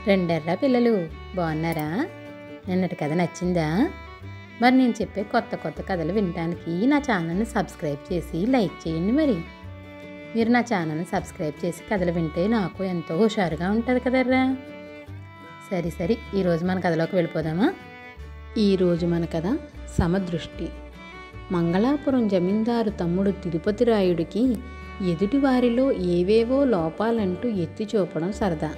రెండెర్రా పిల్లలు బాగున్నారా? నిన్నటి కథ నచ్చిందా? మరి నేను చెప్పే కొత్త కొత్త కథలు వినడానికి నా ఛానల్ని సబ్స్క్రైబ్ చేసి లైక్ చేయండి. మరి మీరు నా ఛానల్ని సబ్స్క్రైబ్ చేసి కథలు వింటే నాకు ఎంతో హుషారుగా ఉంటుంది కదర్రా. సరే ఈరోజు మన కథలోకి వెళ్ళిపోదామా? ఈరోజు మన కథ సమదృష్టి. మంగళాపురం జమీందారు తమ్ముడు తిరుపతి రాయుడికి ఎదుటివారిలో ఏవేవో లోపాలంటూ ఎత్తి చూపడం సరదా.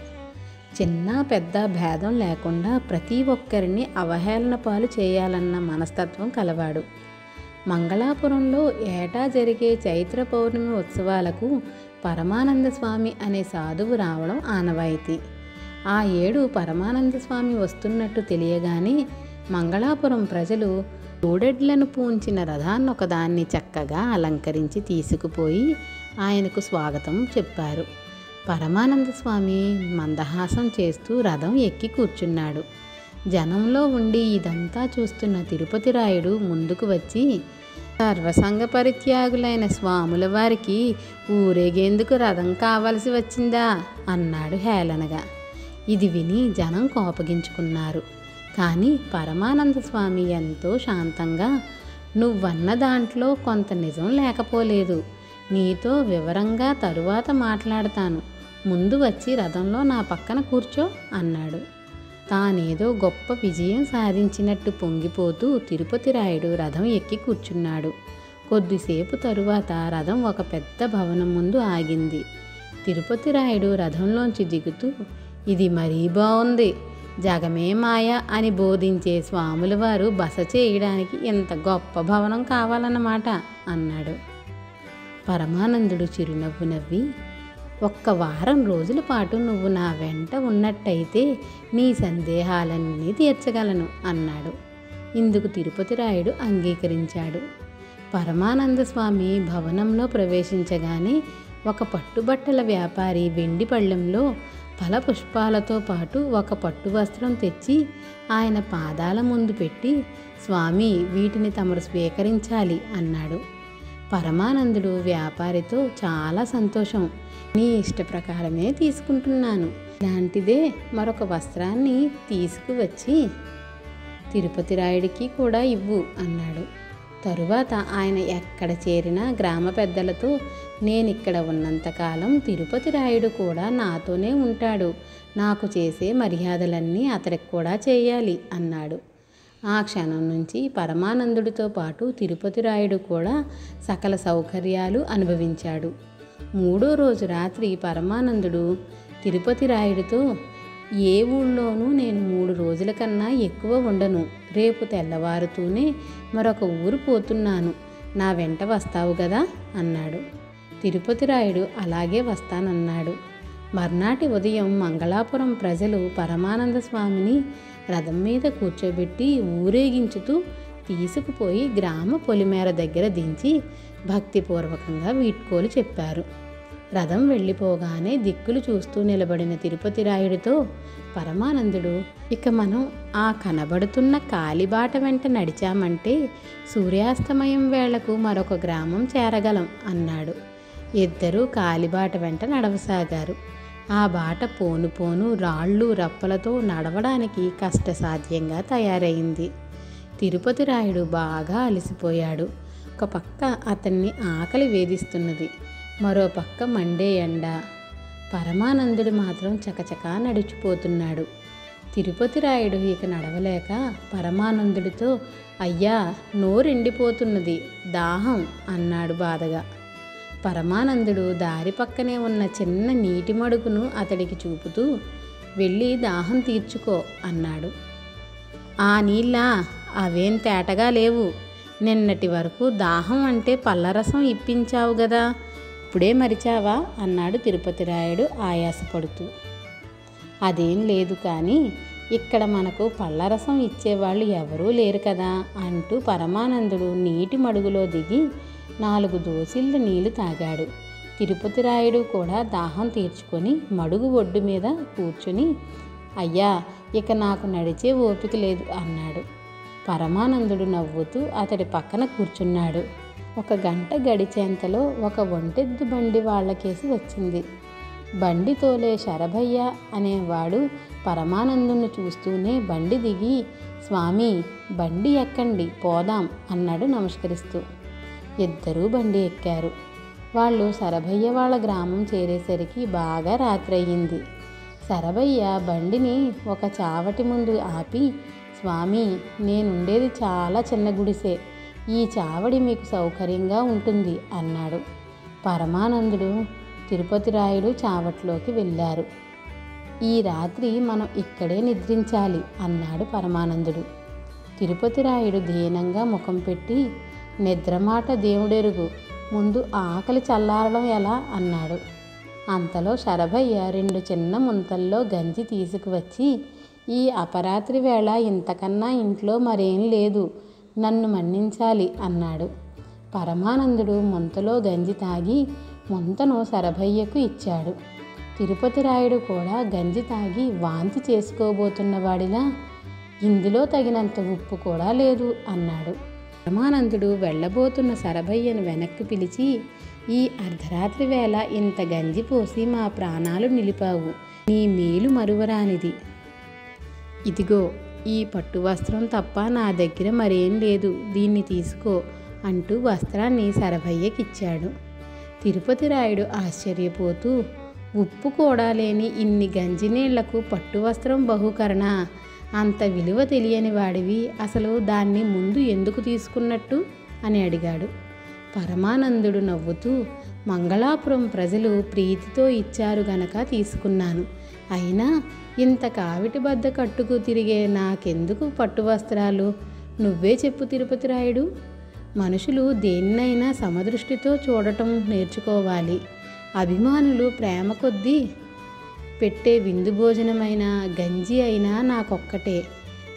చిన్న పెద్ద భేదం లేకుండా ప్రతి ఒక్కరిని అవహేళన పాలు చేయాలన్న మనస్తత్వం కలవాడు. మంగళాపురంలో ఏటా జరిగే చైత్ర పౌర్ణమి ఉత్సవాలకు పరమానంద స్వామి అనే సాధువు రావడం ఆనవాయితీ. ఆ ఏడు పరమానంద స్వామి వస్తున్నట్టు తెలియగానే మంగళాపురం ప్రజలు తోడెడ్లను పూంచిన రథాన్నొకదాన్ని చక్కగా అలంకరించి తీసుకుపోయి ఆయనకు స్వాగతం చెప్పారు. పరమానంద స్వామి మందహాసం చేస్తూ రథం ఎక్కి కూర్చున్నాడు. జనంలో ఉండి ఇదంతా చూస్తున్న తిరుపతి రాయుడు ముందుకు వచ్చి, సర్వసంగ పరిత్యాగులైన స్వాముల వారికి ఊరేగేందుకు రథం కావలసి వచ్చిందా అన్నాడు హేళనగా. ఇది విని జనం కోపగించుకున్నారు. కానీ పరమానంద స్వామి ఎంతో శాంతంగా, నువ్వన్న దాంట్లో కొంత నిజం లేకపోలేదు, నీతో వివరంగా తరువాత మాట్లాడతాను, ముందు వచ్చి రథంలో నా పక్కన కూర్చో అన్నాడు. తానేదో గొప్ప విజయం సాధించినట్టు పొంగిపోతూ తిరుపతి రాయుడు రథం ఎక్కి కూర్చున్నాడు. కొద్దిసేపు తరువాత రథం ఒక పెద్ద భవనం ముందు ఆగింది. తిరుపతి రాయుడు రథంలోంచి దిగుతూ, ఇది మరీ బాగుంది, జగమే మాయ అని బోధించే స్వాముల వారు బస చేయడానికి ఇంత గొప్ప భవనం కావాలన్నమాట అన్నాడు. పరమానందుడు చిరునవ్వు నవ్వి, ఒక్క వారం రోజుల పాటు నువ్వు నా వెంట ఉన్నట్టయితే నీ సందేహాలన్నీ తీర్చగలను అన్నాడు. ఇందుకు తిరుపతి రాయుడు అంగీకరించాడు. పరమానంద స్వామి భవనంలో ప్రవేశించగానే ఒక పట్టుబట్టల వ్యాపారి వెండి పళ్ళెంలో ఫల పుష్పాలతో పాటు ఒక పట్టు వస్త్రం తెచ్చి ఆయన పాదాల ముందు పెట్టి, స్వామి వీటిని తమరు స్వీకరించాలి అన్నాడు. పరమానందుడు వ్యాపారితో, చాలా సంతోషం, నీ ఇష్ట ప్రకారమే తీసుకుంటున్నాను, ఇలాంటిదే మరొక వస్త్రాన్ని తీసుకువచ్చి తిరుపతి రాయుడికి కూడా ఇవ్వు అన్నాడు. తరువాత ఆయన ఎక్కడ చేరినా గ్రామ పెద్దలతో, నేనిక్కడ ఉన్నంతకాలం తిరుపతి రాయుడు కూడా నాతోనే ఉంటాడు, నాకు చేసే మర్యాదలన్నీ అతడికి కూడా చేయాలి అన్నాడు. ఆ క్షణం నుంచి పరమానందుడితో పాటు తిరుపతి రాయుడు కూడా సకల సౌకర్యాలు అనుభవించాడు. మూడో రోజు రాత్రి పరమానందుడు తిరుపతి రాయుడితో, ఏ ఊళ్ళోనూ నేను 3 రోజుల కన్నా ఎక్కువ ఉండను, రేపు తెల్లవారుతూనే మరొక ఊరు పోతున్నాను, నా వెంట వస్తావు కదా అన్నాడు. తిరుపతి రాయుడు అలాగే వస్తానన్నాడు. మర్నాటి ఉదయం మంగళాపురం ప్రజలు పరమానంద స్వామిని రథం మీద కూర్చోబెట్టి ఊరేగించుతూ తీసుకుపోయి గ్రామ పొలిమేర దగ్గర దించి భక్తిపూర్వకంగా వీడ్కోలు చెప్పారు. రథం వెళ్ళిపోగానే దిక్కులు చూస్తూ నిలబడిన తిరుపతి రాయుడితో పరమానందుడు, ఇక మనం ఆ కనబడుతున్న కాలిబాట వెంట నడిచామంటే సూర్యాస్తమయం వేళకు మరొక గ్రామం చేరగలం అన్నాడు. ఇద్దరూ కాలిబాట వెంట నడవసాగారు. ఆ బాట పోను పోను రాళ్ళు రప్పలతో నడవడానికి కష్టసాధ్యంగా తయారైంది. తిరుపతి రాయుడు బాగా అలసిపోయాడు. ఒక పక్క అతన్ని ఆకలి వేధిస్తున్నది, మరో పక్క మండే ఎండ. పరమానందుడు మాత్రం చకచకా నడిచిపోతున్నాడు. తిరుపతి రాయుడు ఇక నడవలేక పరమానందుడితో, అయ్యా నోరెండిపోతున్నది, దాహం అన్నాడు బాధగా. పరమానందుడు దారి పక్కనే ఉన్న చిన్న నీటి మడుగును అతడికి చూపుతూ, వెళ్ళి దాహం తీర్చుకో అన్నాడు. ఆ నీళ్ళా? అవేం తేటగా లేవు, నిన్నటి వరకు దాహం అంటే పళ్ళరసం ఇప్పించావు గదా, ఇప్పుడే మరిచావా అన్నాడు తిరుపతి రాయుడు ఆయాసపడుతూ. అదేం లేదు కానీ ఇక్కడ మనకు పళ్ళరసం ఇచ్చేవాళ్ళు ఎవరూ లేరు కదా అంటూ పరమానందుడు నీటి మడుగులో దిగి 4 దోసిళ్ళ నీళ్లు తాగాడు. తిరుపతి రాయుడు కూడా దాహం తీర్చుకొని మడుగు ఒడ్డు మీద కూర్చుని, అయ్యా ఇక నాకు నడిచే ఓపిక లేదు అన్నాడు. పరమానందుడు నవ్వుతూ అతడి పక్కన కూర్చున్నాడు. 1 గంట గడిచేంతలో ఒక ఒంటెద్దు బండి వాళ్ళకేసి వచ్చింది. బండి తోలే శరభయ్య అనేవాడు పరమానందుని చూస్తూనే బండి దిగి, స్వామి బండి ఎక్కండి పోదాం అన్నాడు నమస్కరిస్తూ. ఇద్దరూ బండి ఎక్కారు. వాళ్ళు శరభయ్య వాళ్ళ గ్రామం చేరేసరికి బాగా రాత్రి అయ్యింది. శరభయ్య బండిని ఒక చావటి ముందు ఆపి, స్వామి నేనుండేది చాలా చిన్న గుడిసె, ఈ చావడి మీకు సౌకర్యంగా ఉంటుంది అన్నాడు. పరమానందుడు తిరుపతి రాయుడు చావట్లోకి వెళ్ళారు. ఈ రాత్రి మనం ఇక్కడే నిద్రించాలి అన్నాడు పరమానందుడు. తిరుపతి రాయుడు దీనంగా ముఖం పెట్టి, నిద్రమాట దేవుడెరుగు, ముందు ఆకలి చల్లారడం ఎలా అన్నాడు. అంతలో శరభయ్య 2 చిన్న ముంతల్లో గంజి తీసుకువచ్చి, ఈ అపరాత్రి వేళ ఇంతకన్నా ఇంట్లో మరేం లేదు, నన్ను మన్నించాలి అన్నాడు. పరమానందుడు ముంతలో గంజి తాగి ముంతను శరభయ్యకు ఇచ్చాడు. తిరుపతి రాయుడు కూడా గంజి తాగి వాంతి చేసుకోబోతున్నవాడిలా, ఇందులో తగినంత ఉప్పు కూడా లేదు అన్నాడు. పరమానందుడు వెళ్ళబోతున్న శరభయ్యను వెనక్కి పిలిచి, ఈ అర్ధరాత్రి వేళ ఇంత గంజి పోసి మా ప్రాణాలు నిలిపావు, నీ మేలు మరువరానిది. ఇదిగో ఈ పట్టు వస్త్రం తప్ప నా దగ్గర మరేం లేదు, దీన్ని తీసుకో అంటూ వస్త్రాన్ని శరభయ్యకిచ్చాడు. తిరుపతి రాయుడు ఆశ్చర్యపోతూ, ఉప్పు కూడా లేని ఇన్ని గంజినీళ్లకు పట్టు వస్త్రం బహుకరణ, అంత విలువ తెలియని వాడివి, అసలు దాన్ని ముందు ఎందుకు తీసుకున్నట్టు అని అడిగాడు. పరమానందుడు నవ్వుతూ, మంగళాపురం ప్రజలు ప్రీతితో ఇచ్చారు గనక తీసుకున్నాను, అయినా ఇంత కావిటి బద్ద కట్టుకు తిరిగే నాకెందుకు పట్టు వస్త్రాలు, నువ్వే చెప్పు తిరుపతి రాయుడు. మనుషులు దేన్నైనా సమదృష్టితో చూడటం నేర్చుకోవాలి. అభిమానులు ప్రేమ కొద్దీ పెట్టే విందు భోజనమైనా గంజి అయినా నాకొక్కటే.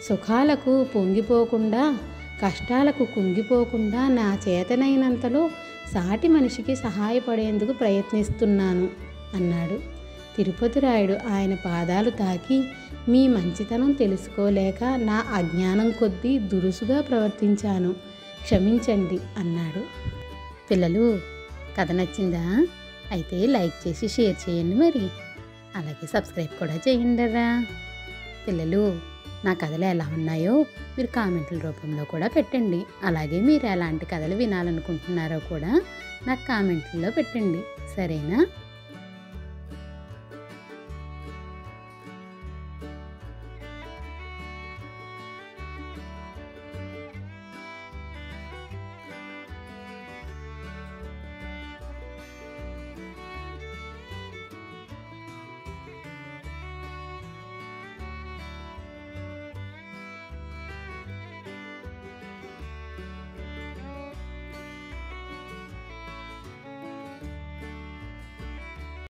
సుఖాలకు పొంగిపోకుండా, కష్టాలకు కుంగిపోకుండా నా చేతనైనంతలో సాటి మనిషికి సహాయపడేందుకు ప్రయత్నిస్తున్నాను అన్నాడు. తిరుపతి రాయుడు ఆయన పాదాలు తాకి, మీ మంచితనం తెలుసుకోలేక నా అజ్ఞానం కొద్దీ దురుసుగా ప్రవర్తించాను, క్షమించండి అన్నాడు. పిల్లలు, కథ నచ్చిందా? అయితే లైక్ చేసి షేర్ చేయండి, మరి అలాగే సబ్స్క్రైబ్ కూడా చేయండిరా. పిల్లలు, నా కథలు ఎలా ఉన్నాయో మీరు కామెంట్ల రూపంలో కూడా పెట్టండి. అలాగే మీరు ఎలాంటి కథలు వినాలనుకుంటున్నారో కూడా నాకు కామెంట్లలో పెట్టండి, సరేనా?